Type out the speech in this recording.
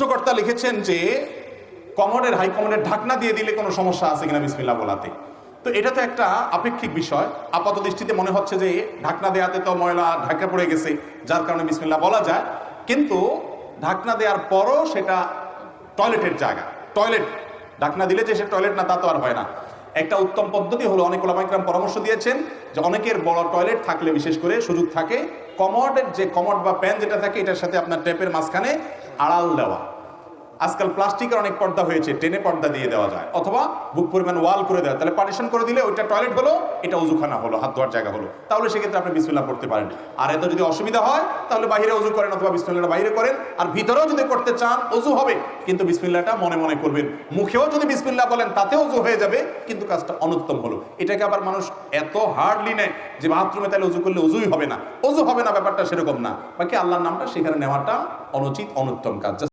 প্রশ্নকর্তা লিখেছেন যে কমোডের হাই কমোডের ঢাকনা দিয়ে দিলে কোনো সমস্যা আছে কিনা বিসমিল্লাহ বলাতে। তো এটা তো একটা আপেক্ষিক বিষয়। আপাত দৃষ্টিতে মনে হচ্ছে যে ঢাকনা দেওয়াতে তো ময়লা ঢাকা পড়ে গেছে, যার কারণে বিসমিল্লাহ বলা যায়। কিন্তু ঢাকনা দেওয়ার পরও সেটা টয়লেটের জায়গা, টয়লেট ঢাকনা দিলে যে সে টয়লেট না তা তো আর হয় না। একটা উত্তম পদ্ধতি হলো, অনেক ওলামা ইকরাম পরামর্শ দিয়েছেন যে অনেকের বড় টয়লেট থাকলে বিশেষ করে সুযোগ থাকে, কমোডের যে কমোড বা প্যান যেটা থাকে এটার সাথে আপনার ট্যাপের মাঝখানে আড়াল দেওয়া। আজকাল প্লাস্টিকের অনেক পর্দা হয়েছে, টেনে পর্দা দিয়ে দেওয়া যায়, অথবা বুক পরিমাণ ওয়াল করে দেওয়া, তাহলে পার্টিশন করে দিলে ওইটা টয়লেট হলো, এটা উজুখানা হলো, হাত ধোয়ার জায়গা হলো। তাহলে সেক্ষেত্রে আপনি বিসমিল্লাহ পড়তে পারেন। আর এত যদি অসুবিধা হয় তাহলে বাইরে উজু করেন, অথবা বিসমিল্লাহটা বাইরে করেন। আর ভিতরেও যদি করতে চান উজু হবে, কিন্তু বিসমিল্লাহটা মনে মনে করবেন। মুখেও যদি বিসমিল্লাহ বলেন তাতেও উজু হয়ে যাবে, কিন্তু কাজটা অনুত্তম হলো। এটাকে আবার মানুষ এত হার্ডলি নেয় যে বাথরুমে তাহলে উজু করলে উজুই হবে না, উজু হবে না, ব্যাপারটা সেরকম না। বাকি আল্লাহর নামটা সেখানে নেওয়াটা অনুচিত, অনুত্তম কাজ।